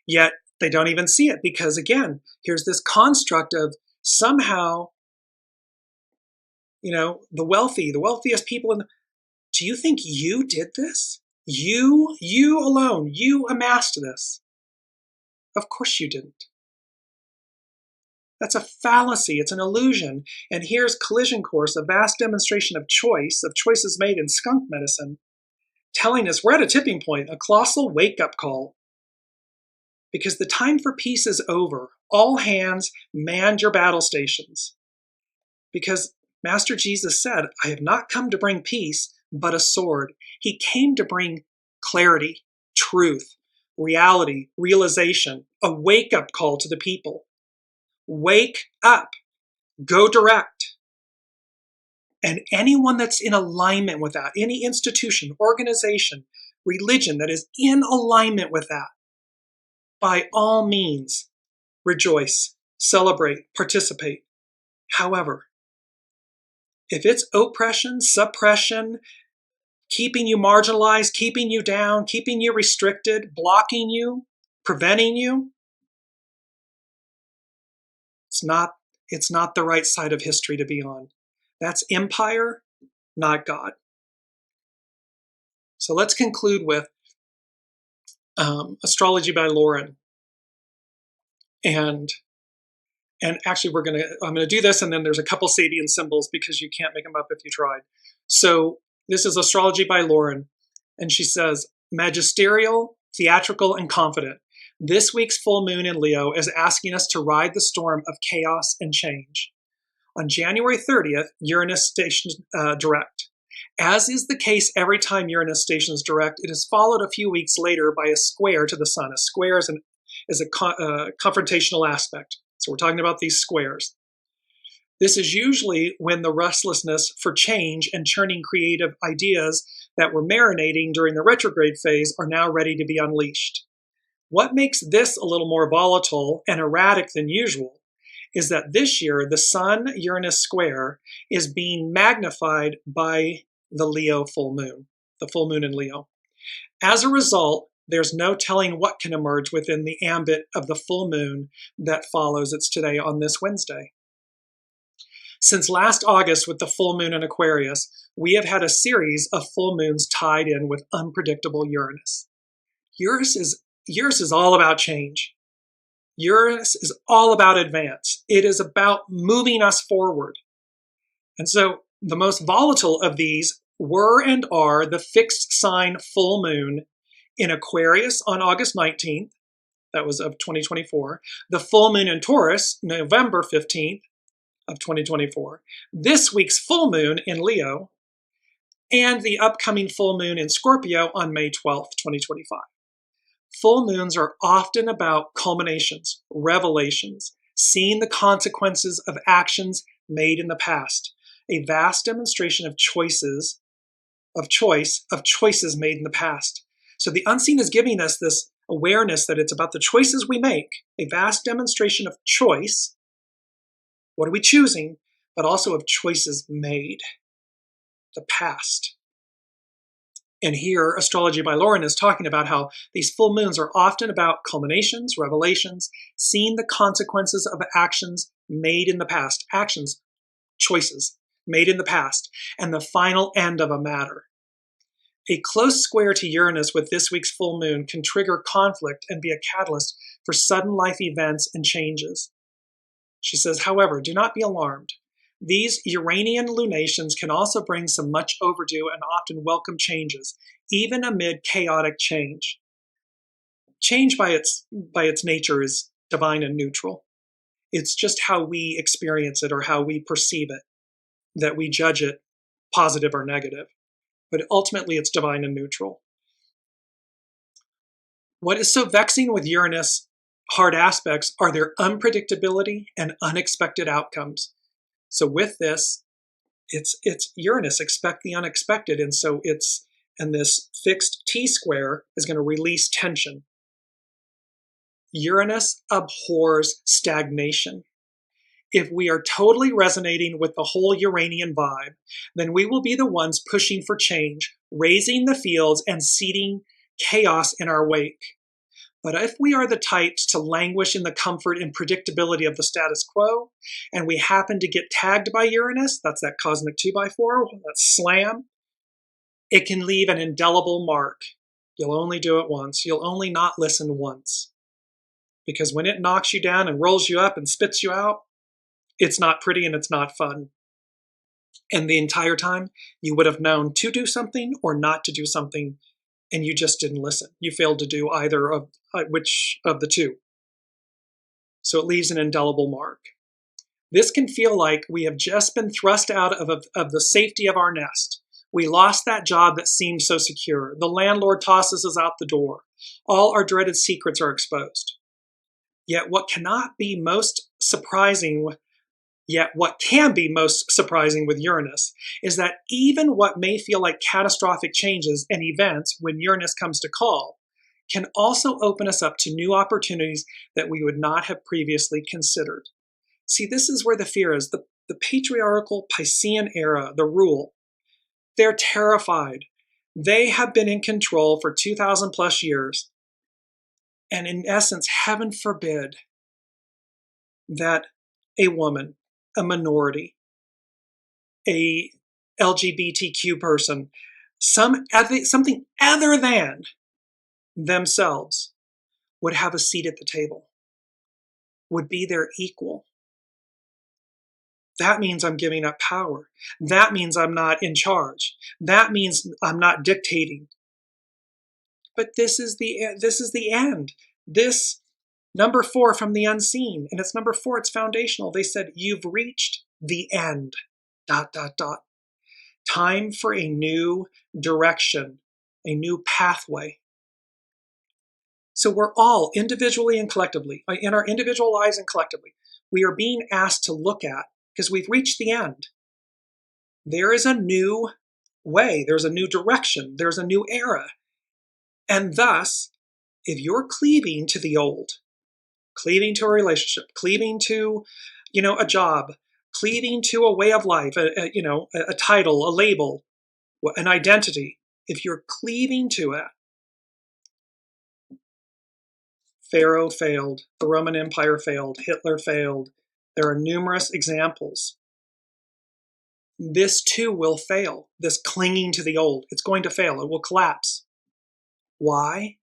yet they don't even see it because, again, here's this construct of somehow, the wealthiest people do you think you did this? You alone, you amassed this. Of course you didn't. That's a fallacy. It's an illusion. And here's Collision Course, a vast demonstration of choices made in skunk medicine, telling us we're at a tipping point, a colossal wake-up call. Because the time for peace is over. All hands man your battle stations. Because Master Jesus said, I have not come to bring peace, but a sword. He came to bring clarity, truth, reality, realization, a wake-up call to the people. Wake up. Go direct. And anyone that's in alignment with that, any institution, organization, religion that is in alignment with that, by all means, rejoice, celebrate, participate. However, if it's oppression, suppression, keeping you marginalized, keeping you down, keeping you restricted, blocking you, preventing you, it's not the right side of history to be on. That's empire, not God. So let's conclude with Astrology by Lauren. And actually I'm gonna do this, and then there's a couple Sabian symbols because you can't make them up if you tried. So this is Astrology by Lauren, and she says, magisterial, theatrical, and confident. This week's full moon in Leo is asking us to ride the storm of chaos and change. On January 30th, Uranus stations direct. As is the case every time Uranus stations direct, it is followed a few weeks later by a square to the sun. A square is a confrontational aspect. So we're talking about these squares. This is usually when the restlessness for change and churning creative ideas that were marinating during the retrograde phase are now ready to be unleashed. What makes this a little more volatile and erratic than usual is that this year the Sun-Uranus square is being magnified by the Leo full moon, the full moon in Leo. As a result, there's no telling what can emerge within the ambit of the full moon that follows. It's today on this Wednesday. Since last August with the full moon in Aquarius, we have had a series of full moons tied in with unpredictable Uranus. Uranus is all about change. Uranus is all about advance. It is about moving us forward. And so the most volatile of these were and are the fixed sign full moon in Aquarius on August 19th, that was of 2024, the full moon in Taurus, November 15th of 2024, this week's full moon in Leo, and the upcoming full moon in Scorpio on May 12th, 2025. Full moons are often about culminations, revelations, seeing the consequences of actions made in the past, a vast demonstration of choices made in the past. So the unseen is giving us this awareness that it's about the choices we make, a vast demonstration of choice. What are we choosing? But also of choices made, the past. And here, Astrology by Lauren is talking about how these full moons are often about culminations, revelations, seeing the consequences of actions made in the past, actions, choices made in the past, and the final end of a matter. A close square to Uranus with this week's full moon can trigger conflict and be a catalyst for sudden life events and changes. She says, however, do not be alarmed. These Uranian lunations can also bring some much overdue and often welcome changes, even amid chaotic change. Change by its nature is divine and neutral. It's just how we experience it or how we perceive it, that we judge it positive or negative. But ultimately it's divine and neutral. What is so vexing with Uranus hard aspects are their unpredictability and unexpected outcomes. So with this, it's Uranus, expect the unexpected. And so this fixed T-square is going to release tension. Uranus abhors stagnation. If we are totally resonating with the whole Uranian vibe, then we will be the ones pushing for change, raising the fields and seeding chaos in our wake. But if we are the types to languish in the comfort and predictability of the status quo, and we happen to get tagged by Uranus, that's that cosmic 2x4, that slam, it can leave an indelible mark. You'll only do it once. You'll only not listen once. Because when it knocks you down and rolls you up and spits you out, it's not pretty and it's not fun. And the entire time, you would have known to do something or not to do something, and you just didn't listen. You failed to do either of which of the two. So it leaves an indelible mark. This can feel like we have just been thrust out of the safety of our nest. We lost that job that seemed so secure. The landlord tosses us out the door. All our dreaded secrets are exposed. Yet what can be most surprising with Uranus is that even what may feel like catastrophic changes and events when Uranus comes to call can also open us up to new opportunities that we would not have previously considered. See, this is where the fear is. The patriarchal Piscean era, the rule, they're terrified. They have been in control for 2,000 plus years. And in essence, heaven forbid that a woman, a minority, a LGBTQ person, something other than themselves would have a seat at the table, would be their equal. That means I'm giving up power. That means I'm not in charge. That means I'm not dictating. but this is the end. This number 4 from the unseen, and it's number 4, it's foundational. They said, you've reached the end, ... Time for a new direction, a new pathway. So we're all individually and collectively, in our individual lives and collectively, we are being asked to look at, because we've reached the end. There is a new way, there's a new direction, there's a new era. And thus, if you're cleaving to the old, cleaving to a relationship, cleaving to, a job, cleaving to a way of life, a title, a label, an identity, if you're cleaving to it, Pharaoh failed, the Roman Empire failed, Hitler failed. There are numerous examples. This too will fail, this clinging to the old. It's going to fail, it will collapse. Why?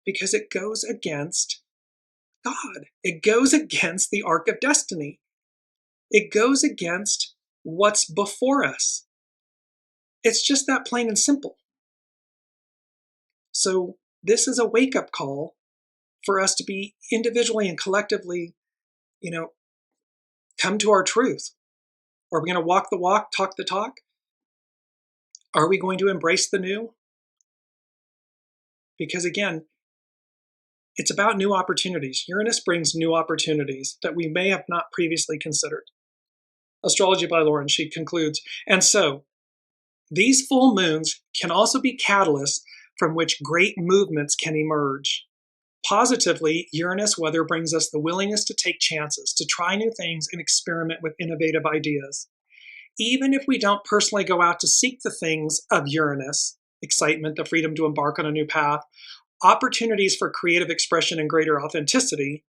Because it goes against God. It goes against the arc of destiny. It goes against what's before us. It's just that plain and simple. So this is a wake-up call for us to be individually and collectively, come to our truth. Are we going to walk the walk, talk the talk? Are we going to embrace the new? Because again, it's about new opportunities. Uranus brings new opportunities that we may have not previously considered. Astrology by Lauren, she concludes, and so these full moons can also be catalysts from which great movements can emerge. Positively, Uranus weather brings us the willingness to take chances, to try new things and experiment with innovative ideas. Even if we don't personally go out to seek the things of Uranus, excitement, the freedom to embark on a new path, opportunities for creative expression and greater authenticity,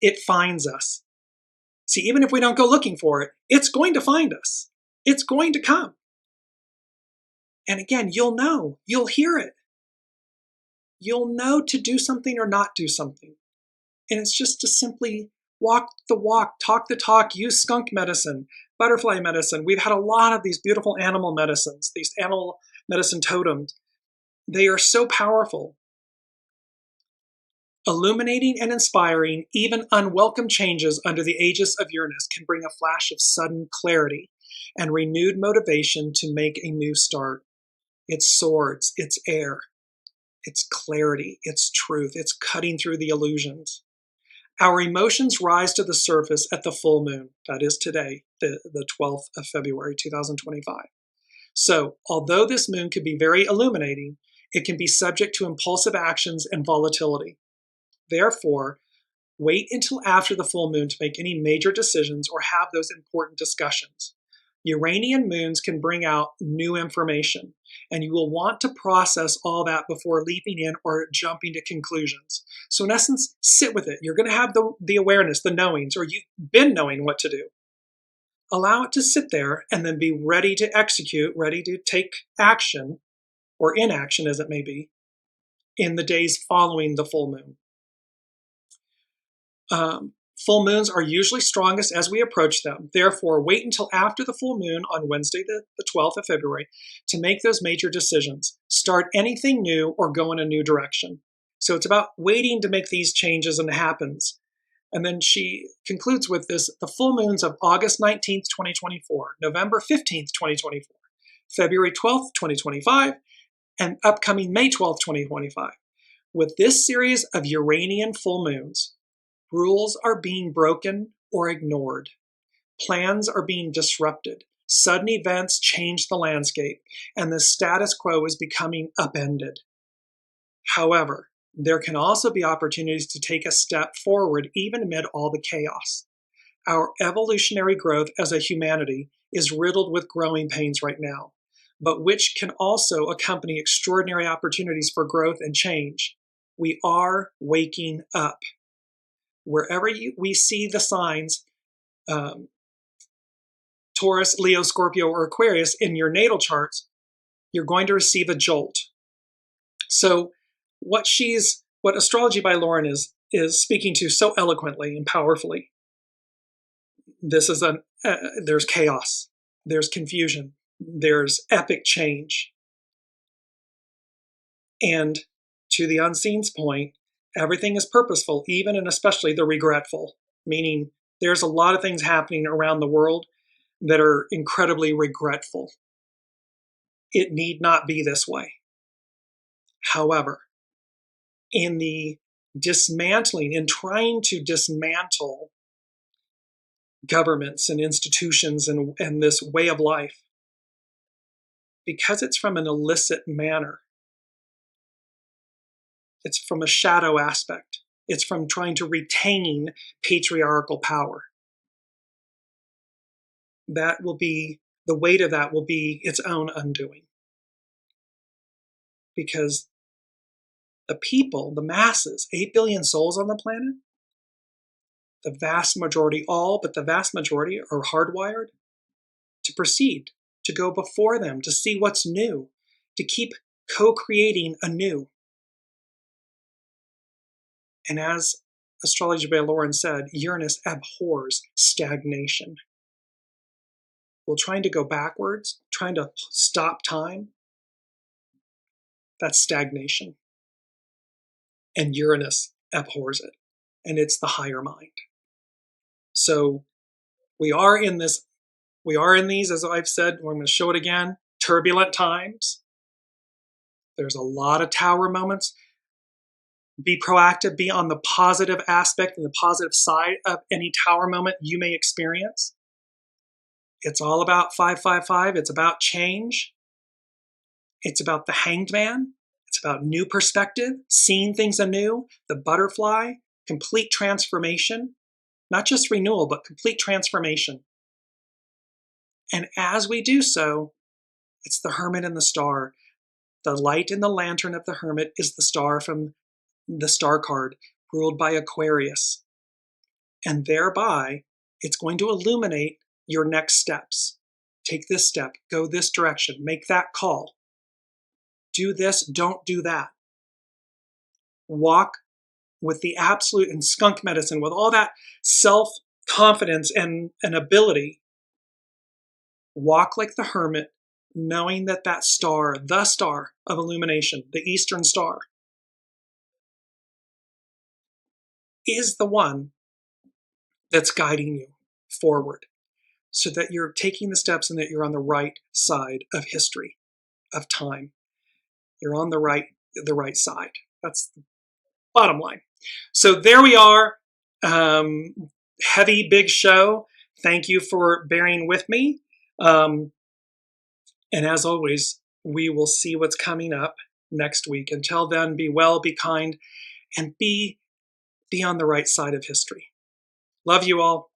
it finds us. See, even if we don't go looking for it, it's going to find us. It's going to come. And again, you'll know, you'll hear it. You'll know to do something or not do something. And it's just to simply walk the walk, talk the talk, use skunk medicine, butterfly medicine. We've had a lot of these beautiful animal medicines, these animal medicine totems. They are so powerful. Illuminating and inspiring even unwelcome changes under the aegis of Uranus can bring a flash of sudden clarity and renewed motivation to make a new start. It's swords, it's air, it's clarity, it's truth, it's cutting through the illusions. Our emotions rise to the surface at the full moon. That is today, the 12th of February, 2025. So, although this moon could be very illuminating, it can be subject to impulsive actions and volatility. Therefore, wait until after the full moon to make any major decisions or have those important discussions. Uranian moons can bring out new information, and you will want to process all that before leaping in or jumping to conclusions. So in essence, sit with it. You're going to have the awareness, the knowings, or you've been knowing what to do. Allow it to sit there and then be ready to execute, ready to take action, or inaction as it may be, in the days following the full moon. Full moons are usually strongest as we approach them. Therefore, wait until after the full moon on Wednesday, the 12th of February, to make those major decisions. Start anything new or go in a new direction. So it's about waiting to make these changes and it happens. And then she concludes with this, the full moons of August 19th, 2024, November 15th, 2024, February 12th, 2025, and upcoming May 12th, 2025. With this series of Uranian full moons, rules are being broken or ignored. Plans are being disrupted. Sudden events change the landscape, and the status quo is becoming upended. However, there can also be opportunities to take a step forward even amid all the chaos. Our evolutionary growth as a humanity is riddled with growing pains right now, but which can also accompany extraordinary opportunities for growth and change. We are waking up. Wherever we see the signs, Taurus, Leo, Scorpio, or Aquarius in your natal charts, you're going to receive a jolt. So what Astrology by Lauren is speaking to so eloquently and powerfully, this is there's chaos, there's confusion, there's epic change. And to the unseen's point, everything is purposeful, even and especially the regretful, meaning there's a lot of things happening around the world that are incredibly regretful. It need not be this way. However, in the dismantling, in trying to dismantle governments and institutions and this way of life, because it's from an illicit manner, it's from a shadow aspect, it's from trying to retain patriarchal power. That will be, the weight of that will be its own undoing. Because the people, the masses, 8 billion souls on the planet, the vast majority, all but the vast majority, are hardwired to proceed, to go before them, to see what's new, to keep co-creating anew. And as Astrology by Lauren said, Uranus abhors stagnation. Well, trying to go backwards, trying to stop time, that's stagnation. And Uranus abhors it. And it's the higher mind. So we are in these, as I've said, I'm going to show it again, turbulent times. There's a lot of tower moments. Be proactive, be on the positive aspect and the positive side of any tower moment you may experience. It's all about 555. It's about change. It's about the Hanged Man. It's about new perspective, seeing things anew, the butterfly, complete transformation, not just renewal, but complete transformation. And as we do so, it's the Hermit and the Star. The light in the lantern of the Hermit is the star from the star card, ruled by Aquarius. And thereby, it's going to illuminate your next steps. Take this step, go this direction, make that call. Do this, don't do that. Walk with the absolute, and skunk medicine, with all that self-confidence and ability. Walk like the Hermit, knowing that that star, the star of illumination, the Eastern Star, is the one that's guiding you forward, so that you're taking the steps and that you're on the right side of history, of time. You're on the right side. That's the bottom line. So there we are. Heavy, big show. Thank you for bearing with me. And as always, we will see what's coming up next week. Until then, be well, be kind, and be on the right side of history. Love you all.